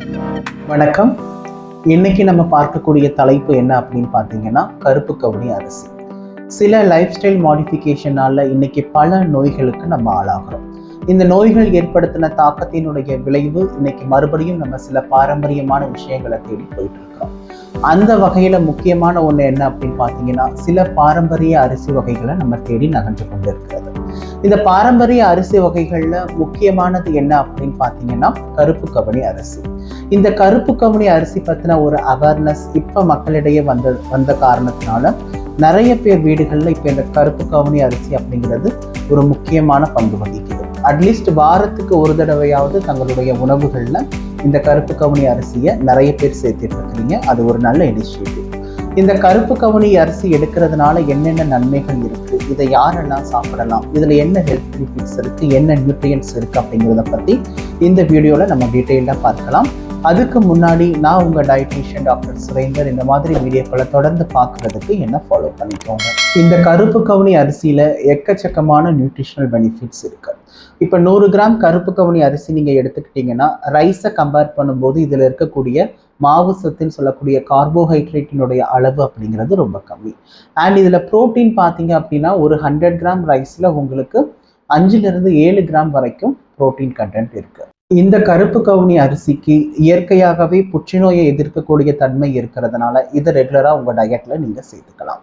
வணக்கம். இன்னைக்கு நம்ம பார்க்கக்கூடிய தலைப்பு என்ன அப்படின்னு பார்த்தீங்கன்னா, கருப்பு கவுனி அரிசி. சில லைஃப் ஸ்டைல் மாடிஃபிகேஷனால இன்னைக்கு பல நோய்களுக்கு நம்ம ஆளாகிறோம். இந்த நோய்கள் ஏற்படுத்தின தாக்கத்தினுடைய விளைவு இன்னைக்கு மறுபடியும் நம்ம சில பாரம்பரியமான விஷயங்களை தேடி போயிட்டு இருக்கோம். அந்த வகையில முக்கியமான ஒண்ணு என்ன அப்படின்னு பார்த்தீங்கன்னா, சில பாரம்பரிய அரிசி வகைகளை நம்ம தேடி நகர்ந்து கொண்டு இருக்கிறது. இந்த பாரம்பரிய அரிசி வகைகள்ல முக்கியமானது என்ன அப்படின்னு பார்த்தீங்கன்னா, கருப்பு கவுனி அரிசி. இந்த கருப்பு கவுனி அரிசி பத்தின ஒரு அவேர்னஸ் இப்ப மக்களிடையே வந்த காரணத்தினால நிறைய பேர் வீடுகள்ல இப்ப இந்த கருப்பு கவுனி அரிசி அப்படிங்கிறது ஒரு முக்கியமான பங்கு வகிக்குது. அட்லீஸ்ட் வாரத்துக்கு ஒரு தடவையாவது தங்களுடைய உணவுகள்ல இந்த கருப்பு கவுனி அரிசியை நிறைய பேர் சேர்த்துட்டு இருக்கிறீங்க. அது ஒரு நல்ல இனிஷியேட்டிவ். இந்த கருப்பு கவுனி அரிசி எடுக்கிறதுனால என்னென்ன நன்மைகள் இருக்கு, இதை யாரெல்லாம் சாப்பிடலாம், இதுல என்ன ஹெல்த் பெனிஃபிட்ஸ் இருக்கு, என்ன நியூட்ரியன்ஸ் இருக்கு அப்படிங்கிறத பத்தி இந்த வீடியோல நம்ம டீட்டெயிலா பார்க்கலாம். அதுக்கு முன்னாடி நான் உங்க டயட்டீஷியன் டாக்டர் சுரேந்தர். இந்த மாதிரி வீடியோக்களை தொடர்ந்து பார்க்கறதுக்கு என்ன ஃபாலோ பண்ணிக்கோங்க. இந்த கருப்பு கவுனி அரிசியில எக்கச்சக்கமான நியூட்ரிஷனல் பெனிஃபிட்ஸ் இருக்கு. இப்போ 100 கிராம் கருப்பு கவுனி அரிசி நீங்க எடுத்துக்கிட்டீங்கன்னா, ரைஸை கம்பேர் பண்ணும்போது இதுல இருக்கக்கூடிய மாவு சத்துன்னு சொல்லக்கூடிய கார்போஹைட்ரேட்டினுடைய அளவு அப்படிங்கிறது ரொம்ப கம்மி. அண்ட் இதுல புரோட்டீன் பார்த்தீங்க அப்படின்னா, ஒரு 100 கிராம் ரைஸ்ல உங்களுக்கு 5-7 கிராம் வரைக்கும் புரோட்டீன் கண்டென்ட் இருக்கு. இந்த கருப்பு கவுனி அரிசிக்கு இயற்கையாகவே புற்றுநோயை எதிர்க்கக்கூடிய தன்மை இருக்கிறதுனால இதை ரெகுலரா உங்க டயட்ல நீங்க சேர்த்துக்கலாம்.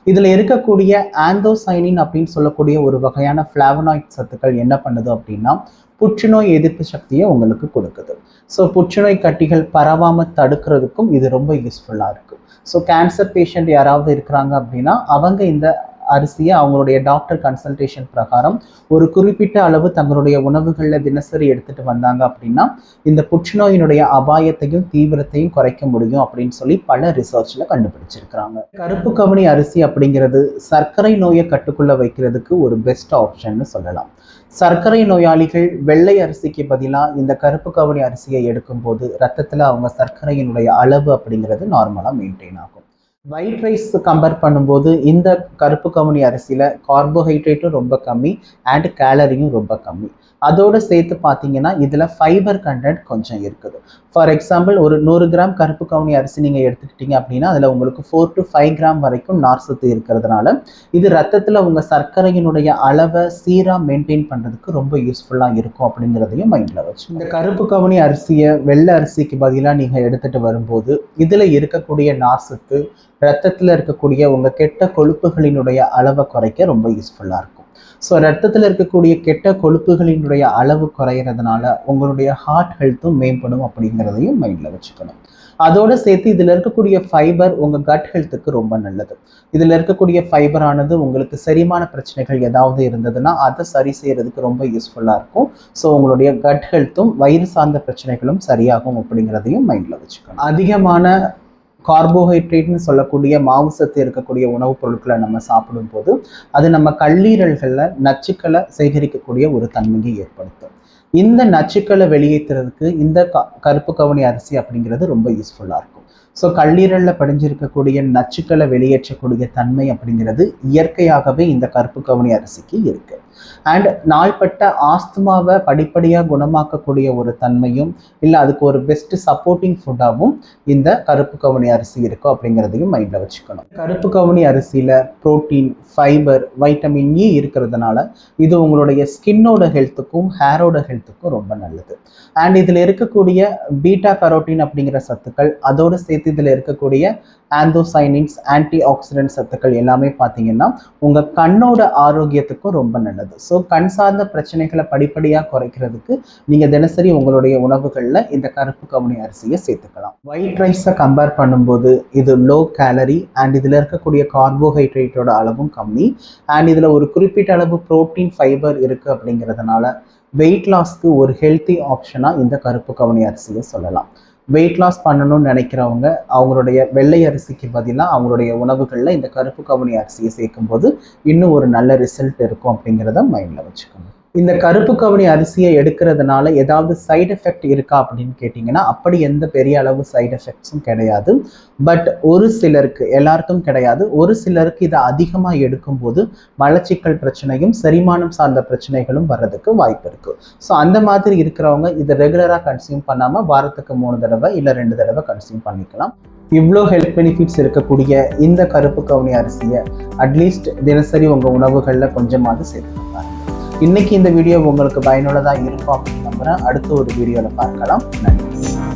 இதுல இருக்கக்கூடிய ஆந்தோசைனின் அப்படின்னு சொல்லக்கூடிய ஒரு வகையான ஃபிளாவனாய்ட் சத்துக்கள் என்ன பண்ணுது அப்படின்னா, புற்றுநோய் எதிர்ப்பு சக்தியை உங்களுக்கு கொடுக்குது. ஸோ புற்றுநோய் கட்டிகள் பரவாம தடுக்கிறதுக்கும் இது ரொம்ப யூஸ்ஃபுல்லா இருக்கு. ஸோ கேன்சர் பேஷண்ட் யாராவது இருக்கிறாங்க அப்படின்னா, அவங்க இந்த அரிசியை அவங்களுடைய டாக்டர் கன்சல்டேஷன் பிரகாரம் ஒரு குறிப்பிட்ட அளவு தங்களுடைய உணவுகளில் தினசரி எடுத்துட்டு வந்தாங்க அப்படின்னா, இந்த புற்றுநோயினுடைய அபாயத்தையும் தீவிரத்தையும் குறைக்க முடியும் அப்படின்னு சொல்லி பல ரிசர்ச்ல கண்டுபிடிச்சிருக்கிறாங்க. கருப்பு கவுனி அரிசி அப்படிங்கிறது சர்க்கரை நோயை கட்டுக்குள்ள வைக்கிறதுக்கு ஒரு பெஸ்ட் ஆப்ஷன்னு சொல்லலாம். சர்க்கரை நோயாளிகள் வெள்ளை அரிசிக்கு பதிலாக இந்த கருப்பு கவுனி அரிசியை எடுக்கும்போது ரத்தத்துல அவங்க சர்க்கரையினுடைய அளவு அப்படிங்கிறது நார்மலா மெயின்டைன் ஆகும். ஒயிட் ரைஸ் கம்பேர் பண்ணும்போது இந்த கருப்பு கவுனி அரிசியில் கார்போஹைட்ரேட்டும் ரொம்ப கம்மி அண்ட் கேலரியும் ரொம்ப கம்மி. அதோடு சேர்த்து பார்த்தீங்கன்னா இதில் ஃபைபர் கண்டென்ட் கொஞ்சம் இருக்குது. ஃபார் எக்ஸாம்பிள், ஒரு 100 கிராம் கருப்பு கவுனி அரிசி நீங்கள் எடுத்துக்கிட்டீங்க அப்படின்னா அதில் உங்களுக்கு 4 to 5 கிராம் வரைக்கும் நார்சத்து இருக்கிறதுனால இது ரத்தத்தில் உங்கள் சர்க்கரையினுடைய அளவை சீராக மெயின்டைன் பண்ணுறதுக்கு ரொம்ப யூஸ்ஃபுல்லாக இருக்கும் அப்படிங்கிறதையும் மைண்டில் வச்சு. இந்த கருப்பு கவுனி அரிசியை வெள்ளை அரிசிக்கு பதிலாக நீங்கள் எடுத்துகிட்டு வரும்போது இதில் இருக்கக்கூடிய நார்சத்து ரத்தத்தில் இருக்கக்கூடிய உங்கள் கெட்ட கொழுப்புகளினுடைய அளவை குறைக்க ரொம்ப யூஸ்ஃபுல்லாக இருக்கும். ஸோ ரத்தத்தில் இருக்கக்கூடிய கெட்ட கொழுப்புகளினுடைய அளவு குறையிறதுனால உங்களுடைய ஹார்ட் ஹெல்த்தும் மேம்படும் அப்படிங்கிறதையும் மைண்டில் வச்சுக்கணும். அதோடு சேர்த்து இதில் இருக்கக்கூடிய ஃபைபர் உங்கள் கட் ஹெல்த்துக்கு ரொம்ப நல்லது. இதில் இருக்கக்கூடிய ஃபைபரானது உங்களுக்கு செரிமான பிரச்சனைகள் ஏதாவது இருந்ததுன்னா அதை சரி செய்யறதுக்கு ரொம்ப யூஸ்ஃபுல்லாக இருக்கும். ஸோ உங்களுடைய கட் ஹெல்த்தும் வயிறு சார்ந்த பிரச்சனைகளும் சரியாகும் அப்படிங்கிறதையும் மைண்டில் வச்சுக்கணும். அதிகமான கார்போஹைட்ரேட்னு சொல்லக்கூடிய மாவு சத்து இருக்கக்கூடிய உணவுப் பொருட்களை நம்ம சாப்பிடும்போது அது நம்ம கல்லீரல்களில் நச்சுக்களை சேகரிக்கக்கூடிய ஒரு தன்மையை ஏற்படுத்தும். இந்த நச்சுக்களை வெளியேற்றுறதுக்கு இந்த கருப்பு கவுனி அரிசி அப்படிங்கிறது ரொம்ப யூஸ்ஃபுல்லாக இருக்கும். ஸோ கல்லீரலில் படிஞ்சிருக்கக்கூடிய நச்சுக்களை வெளியேற்றக்கூடிய தன்மை அப்படிங்கிறது இயற்கையாகவே இந்த கருப்பு கவுனி அரிசிக்கு இருக்கு. அண்ட் நாள்பட்ட ஆஸ்துமாவை படிப்படியாக குணமாக்கக்கூடிய ஒரு தன்மையும் இல்லை அதுக்கு ஒரு பெஸ்ட் சப்போர்ட்டிங் ஃபுட்டாகவும் இந்த கருப்பு கவுனி அரிசி இருக்கும் அப்படிங்கிறதையும் மைண்டில் வச்சுக்கணும். கருப்பு கவுனி அரிசியில் புரோட்டீன், ஃபைபர், வைட்டமின் இ இருக்கிறதுனால இது உங்களுடைய ஸ்கின்னோட ஹெல்த்துக்கும் ஹேரோட ஹெல்த்துக்கும் ரொம்ப நல்லது. அண்ட் இதில் இருக்கக்கூடிய பீட்டா கரோட்டின் அப்படிங்கிற சத்துக்கள், அதோடு சேர்த்து இதில் இருக்கக்கூடிய ஆந்தோசைனின்ஸ், ஆன்டி ஆக்சிடென்ட் சத்துக்கள் எல்லாமே பார்த்தீங்கன்னா உங்கள் கண்ணோட ஆரோக்கியத்துக்கும் ரொம்ப நல்லது. ஸோ கண் சார்ந்த பிரச்சனைகளை படிப்படியாக குறைக்கிறதுக்கு நீங்கள் தினசரி உங்களுடைய உணவுகளில் இந்த கருப்பு கவுனி அரிசியை சேர்த்துக்கலாம். ஒயிட் ரைஸை கம்பேர் பண்ணும்போது இது லோ கேலரி அண்ட் இதில் இருக்கக்கூடிய கார்போஹைட்ரேட்டோட அளவும் கம்மி அண்ட் இதில் ஒரு குறிப்பிட்ட அளவு புரோட்டீன், ஃபைபர் இருக்குது அப்படிங்கிறதுனால வெயிட் லாஸ்க்கு ஒரு ஹெல்த்தி ஆப்ஷனாக இந்த கருப்பு கவுனி அரிசியை சொல்லலாம். வெயிட் லாஸ் பண்ணணும்னு நினைக்கிறவங்க அவங்களுடைய வெள்ளை அரிசிக்கு பதிலாக அவங்களுடைய உணவுகளில் இந்த கருப்பு கவுனி அரிசியை சேர்க்கும்போது இன்னும் ஒரு நல்ல ரிசல்ட் இருக்கும் அப்படிங்கிறத மைண்டில் வச்சுக்கணும். இந்த கருப்பு கவுனி அரிசியை எடுக்கிறதுனால ஏதாவது சைடு எஃபெக்ட் இருக்கா அப்படின்னு கேட்டிங்கன்னா அப்படி எந்த பெரிய அளவு சைடு எஃபெக்ட்ஸும் கிடையாது. பட் ஒரு சிலருக்கு, எல்லாருக்கும் கிடையாது, ஒரு சிலருக்கு இதை அதிகமாக எடுக்கும்போது மலச்சிக்கல் பிரச்சனையும் செரிமானம் சார்ந்த பிரச்சனைகளும் வர்றதுக்கு வாய்ப்பு இருக்குது. ஸோ அந்த மாதிரி இருக்கிறவங்க இதை ரெகுலராக கன்சியூம் பண்ணாமல் வாரத்துக்கு 3 தடவை இல்லை 2 தடவை கன்சியூம் பண்ணிக்கலாம். இவ்வளோ ஹெல்த் பெனிஃபிட்ஸ் இருக்கக்கூடிய இந்த கருப்பு கவுனி அரிசியை அட்லீஸ்ட் தினசரி உங்கள் உணவுகளில் கொஞ்சமாவது சேர்த்துக்கோங்க. இன்னைக்கு இந்த வீடியோ உங்களுக்கு பயனுள்ளதாக இருக்கும் அப்படின்னு நம்புகிறேன். அடுத்த ஒரு வீடியோவில் பார்க்கலாம். நன்றி.